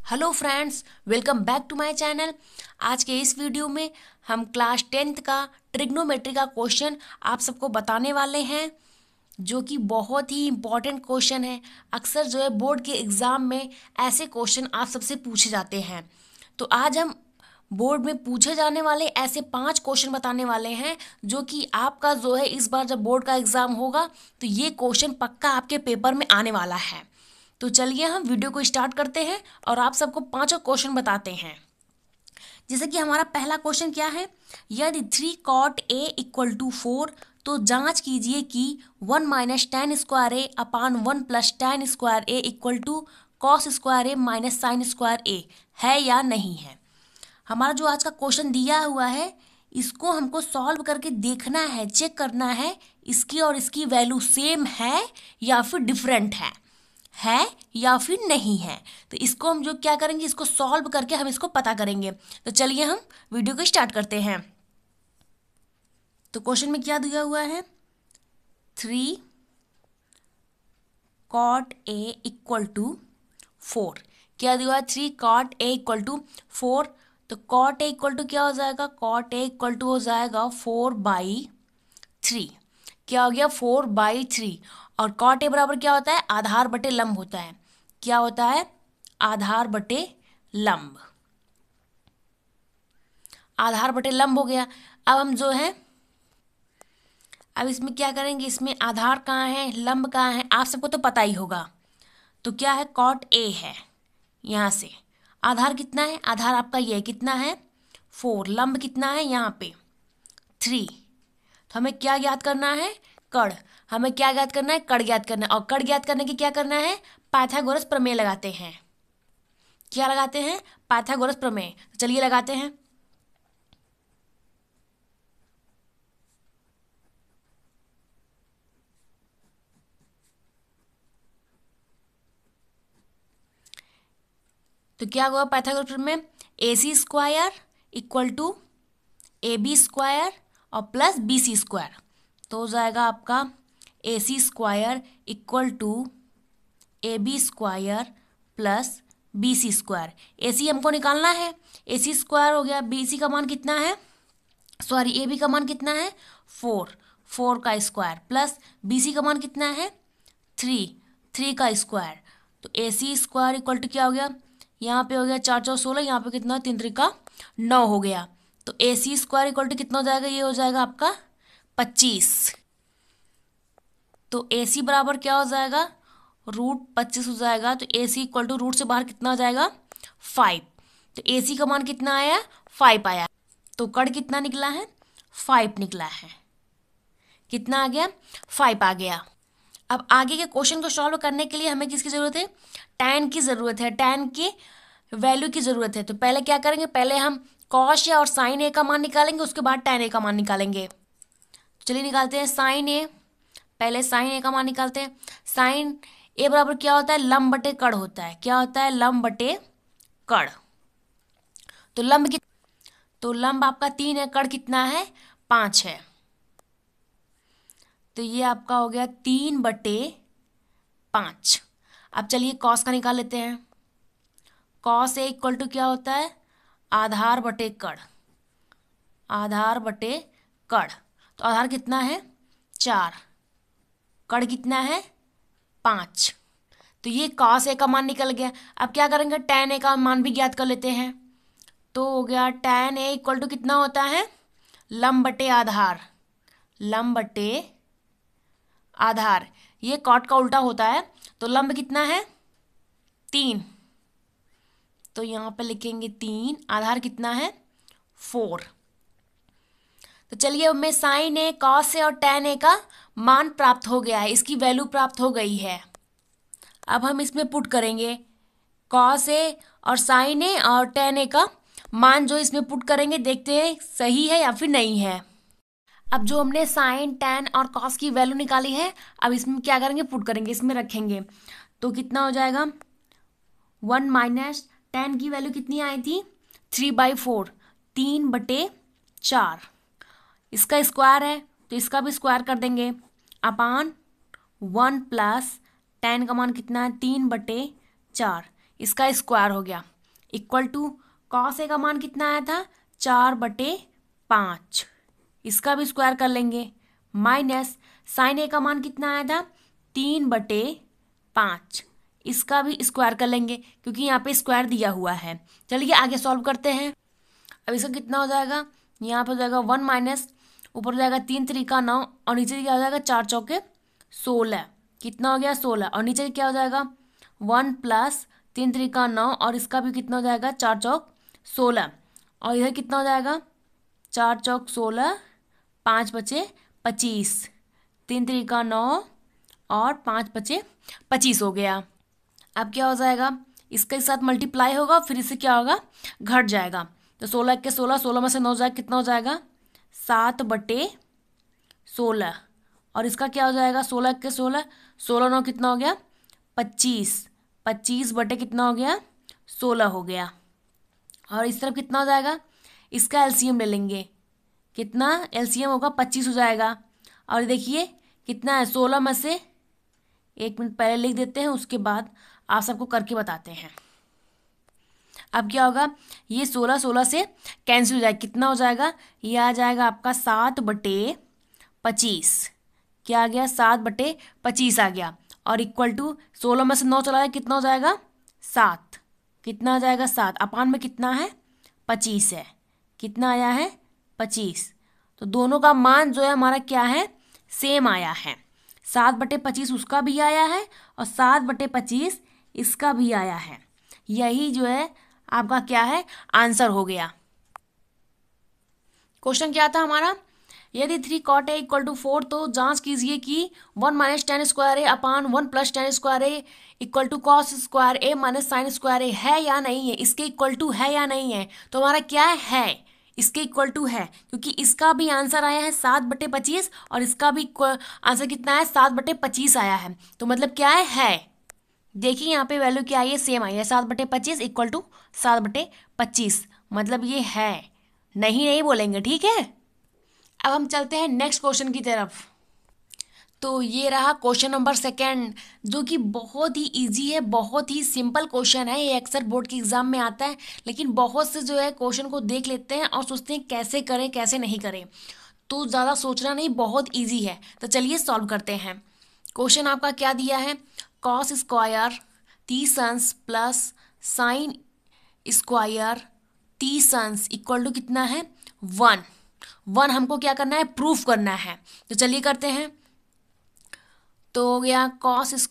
Hello friends, welcome back to my channel. आज के इस वीडियो में हम क्लास 10th का ट्रिग्नोमेट्री का क्वेश्चन आप सबको बताने वाले हैं, जो कि बहुत ही इम्पॉर्टेंट क्वेश्चन है। अक्सर जो है बोर्ड के एग्ज़ाम में ऐसे क्वेश्चन आप सबसे पूछे जाते हैं। तो आज हम बोर्ड में पूछे जाने वाले ऐसे 5 क्वेश्चन बताने वाले हैं, जो कि आपका जो है इस बार जब बोर्ड का एग्ज़ाम होगा तो ये क्वेश्चन पक्का आपके पेपर में आने वाला है। तो चलिए हम वीडियो को स्टार्ट करते हैं और आप सबको 5 क्वेश्चन बताते हैं। जैसे कि हमारा पहला क्वेश्चन क्या है, यदि 3 cot a इक्वल टू 4 तो जांच कीजिए कि 1 minus tan square A upon 1 plus tan square A equal to cos square A minus sine square A है या नहीं है। हमारा जो आज का क्वेश्चन दिया हुआ है, इसको हमको सॉल्व करके देखना है, चेक करना है इसकी और इसकी वैल्यू सेम है या फिर डिफरेंट है या फिर नहीं है। तो इसको हम जो क्या करेंगे, इसको सॉल्व करके हम इसको पता करेंगे। तो चलिए हम वीडियो को स्टार्ट करते हैं। तो क्वेश्चन में क्या दिया हुआ है, 3 cot a इक्वल टू 4। क्या दिया हुआ है, 3 cot a इक्वल टू 4। तो cot a इक्वल टू क्या हो जाएगा, cot a इक्वल टू हो जाएगा 4/3। क्या हो गया, 4/3। और cot a बराबर क्या होता है, आधार बटे लंब होता है। क्या होता है, आधार बटे लंब। आधार बटे लंब हो गया। अब हम जो है अब इसमें क्या करेंगे, इसमें आधार कहाँ है, लंब कहाँ है, आप सबको तो पता ही होगा। तो क्या है, cot a है। यहाँ से आधार कितना है, आधार आपका ये कितना है 4, लंब कितना है यहाँ पे 3। तो हमें क्या ज्ञात करना है, कड़। हमें क्या ज्ञात करना है, कड़ ज्ञात करना है। और कड़ ज्ञात करने के क्या करना है, पाइथागोरस प्रमेय लगाते हैं। क्या लगाते हैं, पाइथागोरस प्रमेय। चलिए लगाते हैं। तो क्या हुआ पाइथागोरस प्रमेय, AC square equal to AB square और प्लस BC स्क्वायर। तो हो जाएगा आपका AC square equal to AB square plus BC square. AC हमको निकालना है, AC स्क्वायर हो गया, BC का मान कितना है, सॉरी AB का मान कितना है 4 का स्क्वायर प्लस BC का मान कितना है 3 का स्क्वायर। तो AC स्क्वायर इक्वल टू क्या हो गया, यहाँ पे हो गया 4 4 16, यहाँ पे कितना 3 3 का 9 हो गया। तो AC स्क्वायर इक्वल टू कितना हो जाएगा, ये हो जाएगा आपका 25। तो AC बराबर क्या हो जाएगा, √25 हो जाएगा। तो AC इक्वल टू रूट से बाहर कितना हो जाएगा 5। तो AC का मान कितना आया 5 आया। तो कड़ कितना निकला है 5 निकला है। कितना आ गया 5 आ गया। अब आगे के क्वेश्चन को सॉल्व करने के लिए हमें किसकी ज़रूरत है, tan की ज़रूरत है, tan की वैल्यू की ज़रूरत है। तो पहले क्या करेंगे, पहले हम cos या और sin a का मान निकालेंगे, उसके बाद tan a का मान निकालेंगे। चलिए निकालते हैं sin a। पहले sin a का मान निकालते हैं। sin a बराबर क्या होता है, लंब बटे कड़ होता है। क्या होता है, लंब बटे कड़। तो लंब आपका 3 है, कड़ कितना है 5 है। तो ये आपका हो गया 3/5। अब चलिए कॉस का निकाल लेते हैं। कॉस ए इक्वल टू क्या होता है, आधार बटे कड़। आधार बटे कड़। तो आधार कितना है 4, कड़ कितना है 5। तो ये कॉस ए का मान निकल गया। अब क्या करेंगे, tan ए का मान भी ज्ञात कर लेते हैं। तो हो गया tan ए इक्वल टू कितना होता है, लंब बटे आधार। लंब बटे आधार, ये कॉट का उल्टा होता है। तो लंब कितना है 3, तो यहाँ पे लिखेंगे 3, आधार कितना है 4। तो चलिए अब मैं साइन ए, कॉस ए और tan ए का मान प्राप्त हो गया है, इसकी वैल्यू प्राप्त हो गई है। अब हम इसमें पुट करेंगे कॉस ए और साइन ए और tan ए का मान जो इसमें पुट करेंगे, देखते हैं सही है या फिर नहीं है। अब जो हमने साइन, tan और कॉस की वैल्यू निकाली है, अब इसमें क्या करेंगे, पुट करेंगे, इसमें रखेंगे। तो कितना हो जाएगा, 1 माइनस tan की वैल्यू कितनी आई थी 3/4, 3/4। इसका स्क्वायर है तो इसका भी स्क्वायर कर देंगे, अपान 1 प्लस tan का मान कितना है 3/4, इसका स्क्वायर हो गया। इक्वल टू कॉस ए का मान कितना आया था 4/5, इसका भी स्क्वायर कर लेंगे, माइनस साइन ए का मान कितना आया था 3/5, इसका भी स्क्वायर कर लेंगे क्योंकि यहाँ पे स्क्वायर दिया हुआ है। चलिए आगे सॉल्व करते हैं। अब इसका कितना हो जाएगा, यहाँ पे हो जाएगा 1 माइनस ऊपर हो जाएगा 3×3 = 9 और नीचे क्या हो जाएगा 4×4 = 16, कितना हो गया 16, और नीचे क्या हो जाएगा 1 + 3×3 = 9 और इसका भी कितना हो जाएगा 4×4 = 16 और इधर कितना हो जाएगा 4×4 = 5 × 25, 3×3 = 9 और 5 × 25 हो गया। अब क्या हो जाएगा, इसके साथ मल्टीप्लाई होगा फिर इससे क्या होगा घट जाएगा, तो 16×16, 16 में से 9 जाएगा, कितना हो जाएगा 7/16 और इसका क्या हो जाएगा 16×16, 16×9 कितना हो गया 25, 25 कितना हो गया 16 हो गया। और इस तरफ कितना हो जाएगा, इसका एलसीएम ले लेंगे, कितना एलसीएम होगा 25 हो जाएगा। और देखिए कितना है 16 में से, 1 मिनट पहले लिख देते हैं उसके बाद आप सबको करके बताते हैं। अब क्या होगा, ये 16 से कैंसिल हो जाएगा, कितना हो जाएगा, ये आ जाएगा आपका 7/25, क्या आ गया 7/25 आ गया, और इक्वल टू 16 में से 9 चला जाए कितना हो जाएगा 7, कितना आ जाएगा 7, अपान में कितना है 25 है, कितना आया है 25, तो दोनों का मान जो है हमारा क्या है सेम आया है, 7/25 उसका भी आया है और 7/25 इसका भी आया है, यही जो है आपका क्या है आंसर हो गया। क्वेश्चन क्या था हमारा, यदि 3 cot a = 4 तो जांच कीजिए कि 1 - tan² a upon 1 + tan² a = cos² a - sin² a है या नहीं है, इसके इक्वल टू है या नहीं है, तो हमारा क्या है इसके इक्वल टू है, क्योंकि इसका भी आंसर आया है 7/25 और इसका भी आंसर कितना है 7/25 आया है, तो मतलब क्या है देखिए यहाँ पे वैल्यू क्या आई है सेम आई है 7/25 = 7/25, मतलब ये है, नहीं बोलेंगे, ठीक है। अब हम चलते हैं नेक्स्ट क्वेश्चन की तरफ। तो ये रहा क्वेश्चन नंबर 2 जो कि बहुत ही इजी है, बहुत ही सिंपल क्वेश्चन है, ये अक्सर बोर्ड के एग्जाम में आता है, लेकिन बहुत से जो है क्वेश्चन को देख लेते हैं और सोचते हैं कैसे करें कैसे नहीं करें, तो ज़्यादा सोचना नहीं, बहुत ईजी है। तो चलिए सॉल्व करते हैं। क्वेश्चन आपका क्या दिया है, cos² 30 plus sin² 30 equal to कितना है 1 हमको क्या करना है प्रूफ करना है, तो चलिए करते हैं। तो हो गया cos²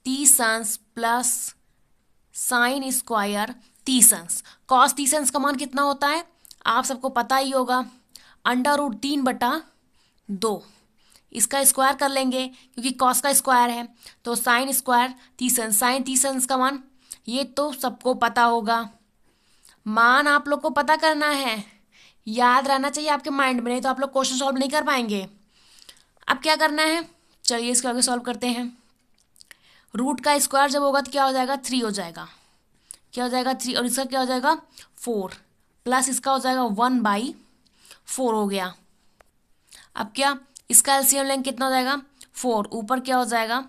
30 प्लस sin² 30, cos 30 का मान कितना होता है आप सबको पता ही होगा, √3/2, इसका स्क्वायर कर लेंगे क्योंकि cos का स्क्वायर है, तो sin² 30, sin 30 का मान ये तो सबको पता होगा, मान आप लोग को पता करना है, याद रहना चाहिए आपके माइंड में, नहीं तो आप लोग क्वेश्चन सॉल्व नहीं कर पाएंगे। अब क्या करना है, चलिए इसको आगे सॉल्व करते हैं। रूट का स्क्वायर जब होगा तो क्या हो जाएगा 3 हो जाएगा, क्या हो जाएगा 3, और इसका क्या हो जाएगा 4 प्लस इसका हो जाएगा 1/4 हो गया। अब क्या इसका एलसीएम लेंगे कितना हो जाएगा 4, ऊपर क्या हो जाएगा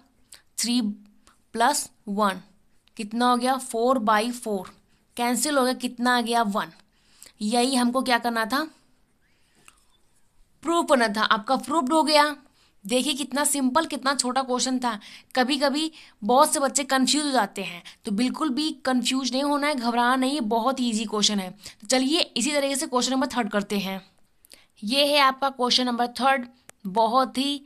3 + 1 कितना हो गया 4/4, कैंसिल हो गया, कितना आ गया 1। यही हमको क्या करना था प्रूफ करना था, आपका प्रूफ्ड हो गया। देखिए कितना सिंपल कितना छोटा क्वेश्चन था, कभी कभी बहुत से बच्चे कंफ्यूज हो जाते हैं, तो बिल्कुल भी कंफ्यूज नहीं होना है, घबराना नहीं है, बहुत ईजी क्वेश्चन है। तो चलिए इसी तरीके से क्वेश्चन नंबर 3 करते हैं। ये है आपका क्वेश्चन नंबर 3, बहुत ही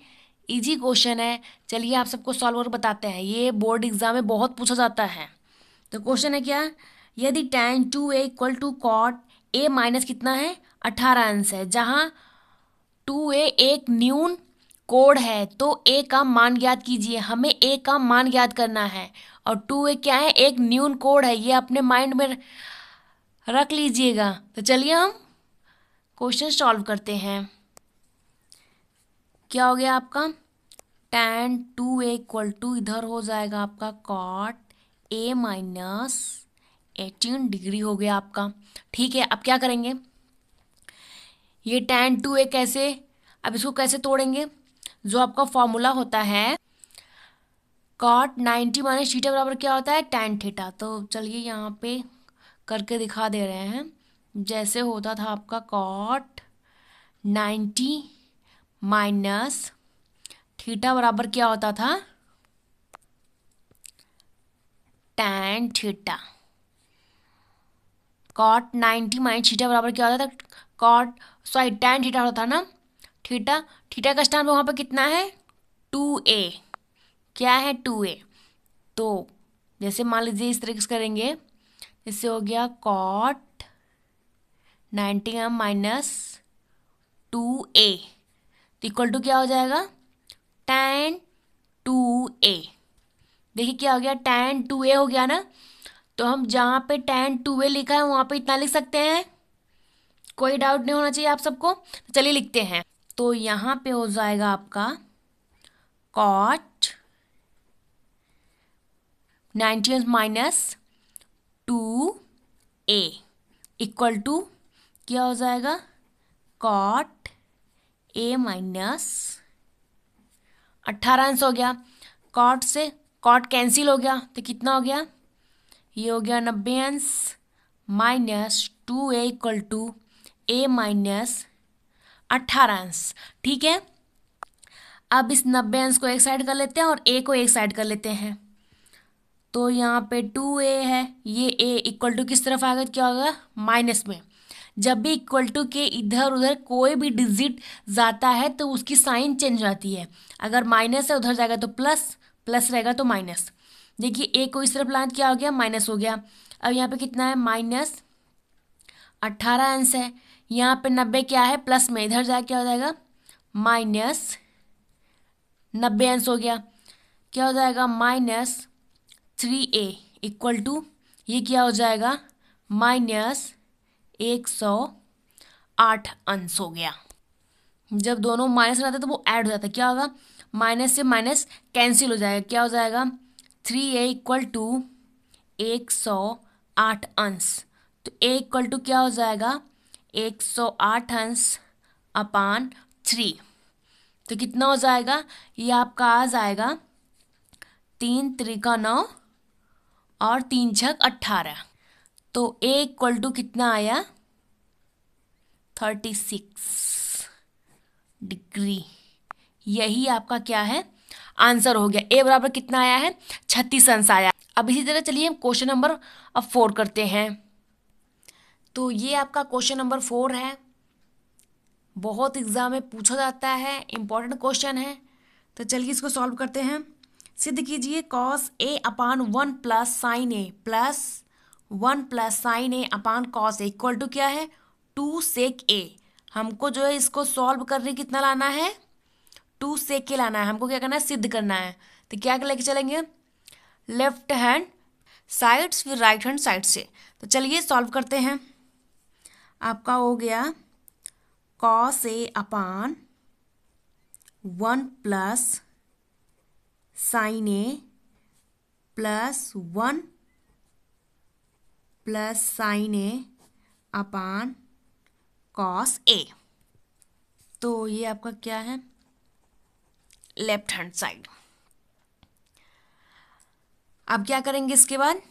इजी क्वेश्चन है। चलिए आप सबको सॉल्वर बताते हैं, ये बोर्ड एग्जाम में बहुत पूछा जाता है। तो क्वेश्चन है क्या, यदि tan 2a = cot a minus कितना है 18 अंश है, जहाँ 2a एक न्यून कोड है, तो a का मान ज्ञात कीजिए, हमें a का मान ज्ञात करना है, और 2a क्या है एक न्यून कोड है, ये अपने माइंड में रख लीजिएगा। तो चलिए हम क्वेश्चन सॉल्व करते हैं। क्या हो गया आपका tan 2a = इधर हो जाएगा आपका cot a माइनस 18 डिग्री हो गया आपका, ठीक है। अब क्या करेंगे, ये tan 2a कैसे, अब इसको कैसे तोड़ेंगे, जो आपका फॉर्मूला होता है cot 90 - थीटा बराबर क्या होता है tan थीटा, तो चलिए यहाँ पे करके दिखा दे रहे हैं। जैसे होता था आपका कॉट 90 माइनस थीटा बराबर क्या होता था, tan theta. Cot 90 minus theta बराबर क्या होता था, टैन थीटा होता था ना। थीटा थीटा का स्थान वहाँ पे कितना है, 2a। क्या है, 2a। तो जैसे मान लीजिए इस तरीके से करेंगे, जैसे हो गया cot 90 minus 2a equal to क्या हो जाएगा, टैन 2a। देखिए क्या हो गया, टैन 2a हो गया ना। तो हम जहाँ पे टैन 2a लिखा है वहाँ पे इतना लिख सकते हैं, कोई डाउट नहीं होना चाहिए आप सबको। तो चलिए लिखते हैं। तो यहाँ पे हो जाएगा आपका cot 90 minus 2a equal to क्या हो जाएगा, कॉट a माइनस 18 अंश हो गया। कॉट से कॉट कैंसिल हो गया तो कितना हो गया, ये हो गया 90 अंश minus 2a equal to a minus 18 अंश। ठीक है, अब इस 90 अंश को एक साइड कर लेते हैं और a को एक साइड कर लेते हैं। तो यहाँ पे 2a है, ये a इक्वल टू किस तरफ आएगा, क्या होगा, माइनस में। जब भी इक्वल टू के इधर उधर कोई भी डिजिट जाता है तो उसकी साइन चेंज हो जाती है। अगर माइनस है उधर जाएगा तो प्लस, प्लस रहेगा तो माइनस। देखिए a को इस तरफ लाना क्या हो गया, माइनस हो गया। अब यहाँ पे कितना है, माइनस 18 अंश है। यहाँ पे 90 क्या है, प्लस में, इधर जाए क्या हो जाएगा, माइनस 90 अंश हो गया। क्या हो जाएगा, माइनस 3a इक्वल टू ये क्या हो जाएगा, माइनस 108 अंश हो गया। जब दोनों माइनस रहते तो वो ऐड हो जाता है, क्या होगा, माइनस से माइनस कैंसिल हो जाएगा। क्या हो जाएगा, 3a इक्वल टू 108 अंश। तो a इक्वल टू क्या हो जाएगा, 108 अंश अपान 3। तो कितना हो जाएगा, ये आपका आ जाएगा 3 त्रिका 9 और 3 छक 18। तो a इक्वल टू कितना आया, 36 डिग्री। यही आपका क्या है, आंसर हो गया। a बराबर कितना आया है, 36 अंश आया। अब इसी तरह चलिए हम क्वेश्चन नंबर 4 करते हैं। तो ये आपका क्वेश्चन नंबर 4 है, बहुत एग्जाम में पूछा जाता है, इंपॉर्टेंट क्वेश्चन है। तो चलिए इसको सॉल्व करते हैं। सिद्ध कीजिए cos a upon 1 plus sine a plus 1 plus sine a upon cos a equal to क्या है, 2 सेक a। हमको जो है इसको सॉल्व करने कितना लाना है, 2 सेक के लाना है। हमको क्या करना है, सिद्ध करना है। तो क्या लेके चलेंगे, लेफ्ट हैंड साइड फिर राइट हैंड साइड से। तो चलिए सॉल्व करते हैं। आपका हो गया cos a upon 1 plus sine a plus 1 plus sine a upon cos a। तो ये आपका क्या है, लेफ्ट हैंड साइड। अब क्या करेंगे, इसके बाद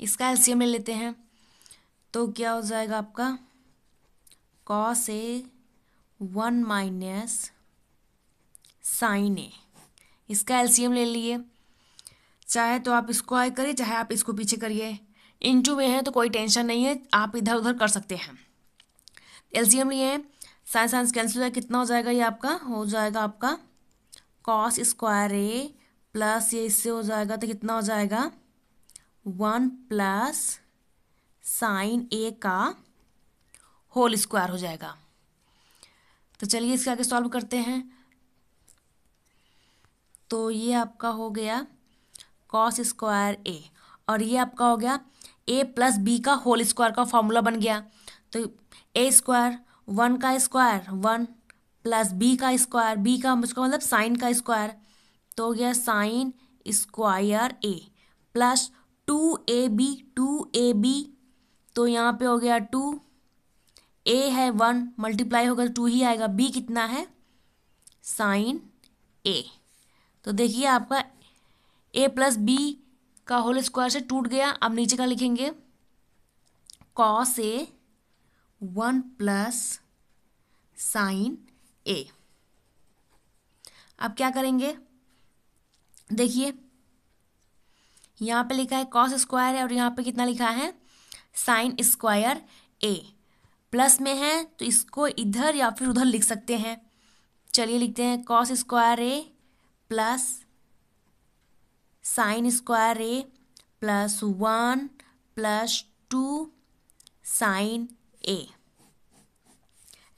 इसका एलसीएम ले लेते हैं। तो क्या हो जाएगा आपका, cos a 1 minus sine a, इसका एलसीएम ले लिए। चाहे तो आप इसको आगे करिए, चाहे आप इसको पीछे करिए। इनटू में है तो कोई टेंशन नहीं है, आप इधर उधर कर सकते हैं। एलसीएम लिए हैं, साइन साइन कैंसिल हो जाएगा, कितना हो जाएगा, ये आपका हो जाएगा आपका कॉस स्क्वायर a प्लस ये इससे हो जाएगा तो कितना हो जाएगा, 1 प्लस साइन a का होल स्क्वायर हो जाएगा। तो चलिए इसके आगे सॉल्व करते हैं। तो ये आपका हो गया कॉस स्क्वायर a और ये आपका हो गया a प्लस बी का होल स्क्वायर का फॉर्मूला बन गया। तो a स्क्वायर 1 का स्क्वायर 1 प्लस b का स्क्वायर, b का उसका मतलब साइन का स्क्वायर, तो हो गया sine square a plus 2ab, तो यहाँ पे हो गया 2, a है 1 मल्टीप्लाई होगा तो 2 ही आएगा, b कितना है, साइन a। तो देखिए आपका a प्लस बी का होल स्क्वायर से टूट गया। अब नीचे का लिखेंगे कॉस ए 1 प्लस साइन ए। अब क्या करेंगे, देखिए यहाँ पे लिखा है कॉस स्क्वायर है और यहाँ पे कितना लिखा है साइन स्क्वायर ए। प्लस में है तो इसको इधर या फिर उधर लिख सकते हैं। चलिए लिखते हैं कॉस स्क्वायर ए प्लस साइन स्क्वायर ए प्लस 1 प्लस 2 साइन ए।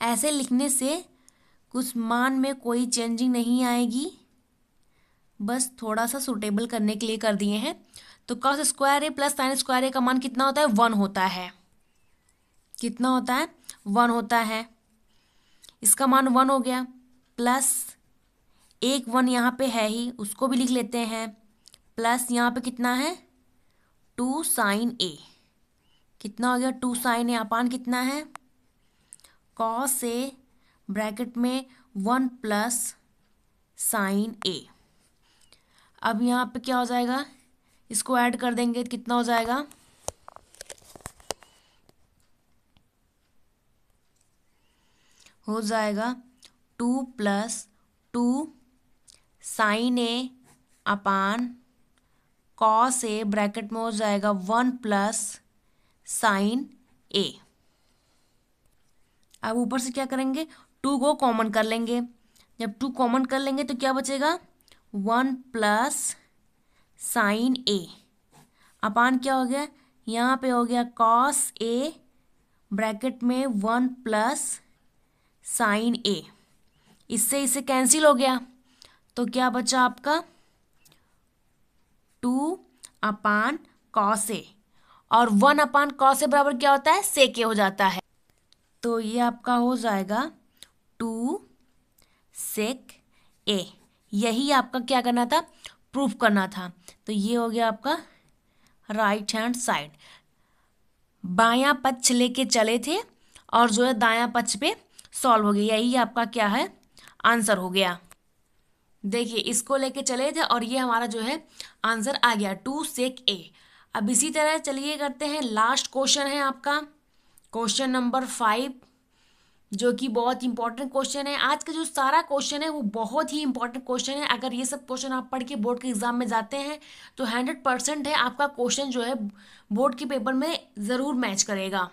ऐसे लिखने से कुछ मान में कोई चेंजिंग नहीं आएगी, बस थोड़ा सा सुटेबल करने के लिए कर दिए हैं। तो कॉस स्क्वायर ए प्लस साइन स्क्वायर ए का मान कितना होता है 1 होता है। कितना होता है 1 होता है। इसका मान 1 हो गया, प्लस एक 1 यहाँ पे है ही, उसको भी लिख लेते हैं। प्लस यहाँ पे कितना है 2 साइन ए। कितना हो गया 2 साइन ए अपान कितना है कॉस ए ब्रैकेट में 1 प्लस साइन ए। अब यहाँ पे क्या हो जाएगा, इसको ऐड कर देंगे तो कितना हो जाएगा हो जाएगा 2 plus 2 sign A upon cos A bracket में हो जाएगा 1 प्लस साइन ए। अब ऊपर से क्या करेंगे 2 को कॉमन कर लेंगे। जब 2 कॉमन कर लेंगे तो क्या बचेगा 1 प्लस साइन ए अपान क्या हो गया, यहाँ पे हो गया कॉस ए ब्रैकेट में 1 प्लस साइन ए। इससे इसे कैंसिल हो गया तो क्या बचा आपका 2 अपान कॉस ए, और 1 अपान कॉस ए बराबर क्या होता है सेक ए हो जाता है। तो ये आपका हो जाएगा 2 सेक ए। यही आपका क्या करना था प्रूफ करना था। तो ये हो गया आपका राइट हैंड साइड। बायां पक्ष लेके चले थे और जो है दायां पक्ष पे सॉल्व हो गया। यही आपका क्या है आंसर हो गया। देखिए इसको लेके चले थे और ये हमारा जो है आंसर आ गया 2 सेक ए। अब इसी तरह चलिए करते हैं, लास्ट क्वेश्चन है आपका क्वेश्चन नंबर 5, जो कि बहुत इंपॉर्टेंट क्वेश्चन है। आज का जो सारा क्वेश्चन है वो बहुत ही इंपॉर्टेंट क्वेश्चन है। अगर ये सब क्वेश्चन आप पढ़ के बोर्ड के एग्जाम में जाते हैं तो 100% है आपका क्वेश्चन जो है बोर्ड के पेपर में ज़रूर मैच करेगा।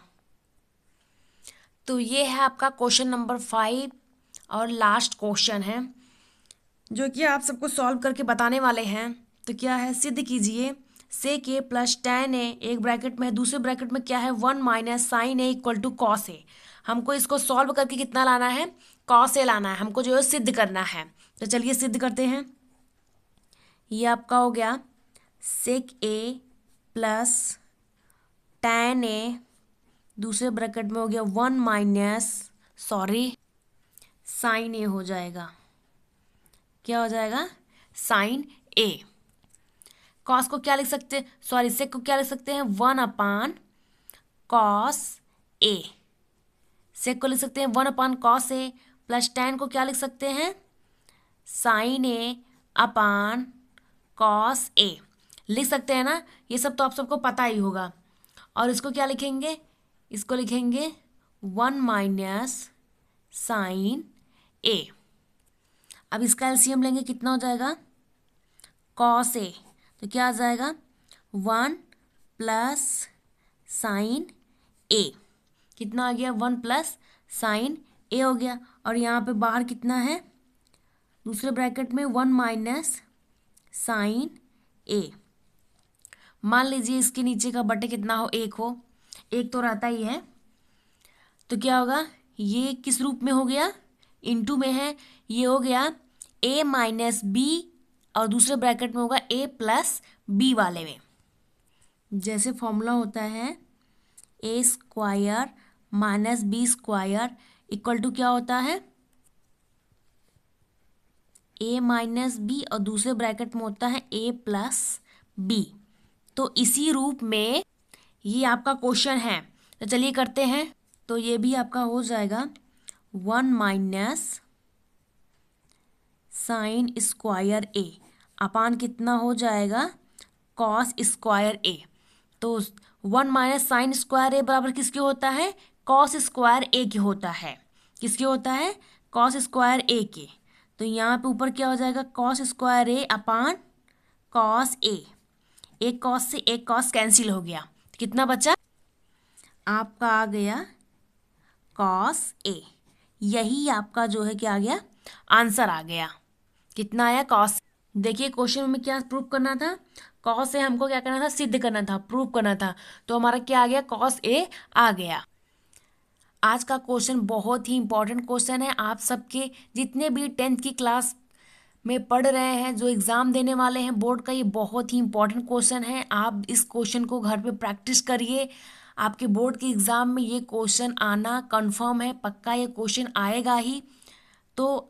तो ये है आपका क्वेश्चन नंबर 5 और लास्ट क्वेश्चन है जो कि आप सबको सॉल्व करके बताने वाले हैं। तो क्या है, सिद्ध कीजिए सेक ए प्लस tan ए एक ब्रैकेट में है, दूसरे ब्रैकेट में क्या है 1 minus sine A equal to cos A. हमको इसको सॉल्व करके कितना लाना है कॉस ए लाना है, हमको जो है सिद्ध करना है। तो चलिए सिद्ध करते हैं। ये आपका हो गया सेक ए प्लस tan ए, दूसरे ब्रैकेट में हो गया 1 माइनस साइन ए हो जाएगा। क्या हो जाएगा साइन ए। कॉस को क्या लिख सकते हैं, सेक को क्या लिख सकते हैं 1 अपान कॉस ए। सेक को लिख सकते हैं 1 अपान कॉस ए, प्लस tan को क्या लिख सकते हैं sign A upon cos A लिख सकते हैं ना। ये सब तो आप सबको पता ही होगा। और इसको क्या लिखेंगे, इसको लिखेंगे 1 माइनस साइन ए। अब इसका एलसीएम लेंगे, कितना हो जाएगा कॉस ए, तो क्या आ जाएगा 1 प्लस साइन ए। कितना आ गया 1 प्लस साइन ए हो गया। और यहाँ पे बाहर कितना है दूसरे ब्रैकेट में 1 माइनस साइन ए। मान लीजिए इसके नीचे का बटे कितना हो 1 हो, 1 तो रहता ही है। तो क्या होगा, ये किस रूप में हो गया इनटू में है, ये हो गया a माइनस बी और दूसरे ब्रैकेट में होगा a प्लस बी वाले में। जैसे फॉर्मूला होता है a square minus B square equal to क्या होता है a माइनस बी और दूसरे ब्रैकेट में होता है a प्लस बी। तो इसी रूप में ये आपका क्वेश्चन है। तो चलिए करते हैं। तो ये भी आपका हो जाएगा 1 माइनस साइन स्क्वायर ए अपान कितना हो जाएगा कॉस स्क्वायर ए। तो 1 माइनस साइन स्क्वायर ए बराबर किसके होता है? कॉस स्क्वायर ए के होता है। किसके होता है? कॉस स्क्वायर ए के। तो यहाँ पे ऊपर क्या हो जाएगा? Cos square A upon cos A. एक कॉस से एक कॉस कैंसिल हो गया, कितना बचा? आपका आ गया कॉस ए। यही आपका जो है क्या आ गया? आंसर आ गया। कितना आया? कॉस। देखिए क्वेश्चन में क्या प्रूव करना था? कॉस से हमको क्या करना था? सिद्ध करना था, प्रूव करना था। तो हमारा क्या आ गया? कॉस ए आ गया। आज का क्वेश्चन बहुत ही इंपॉर्टेंट क्वेश्चन है। आप सबके जितने भी 10th की क्लास में पढ़ रहे हैं, जो एग्ज़ाम देने वाले हैं बोर्ड का, ये बहुत ही इंपॉर्टेंट क्वेश्चन है। आप इस क्वेश्चन को घर पे प्रैक्टिस करिए। आपके बोर्ड के एग्ज़ाम में ये क्वेश्चन आना कंफर्म है, पक्का ये क्वेश्चन आएगा ही। तो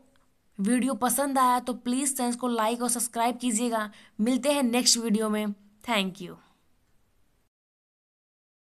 वीडियो पसंद आया तो प्लीज़ चैनल को लाइक और सब्सक्राइब कीजिएगा। मिलते हैं नेक्स्ट वीडियो में। Thank you.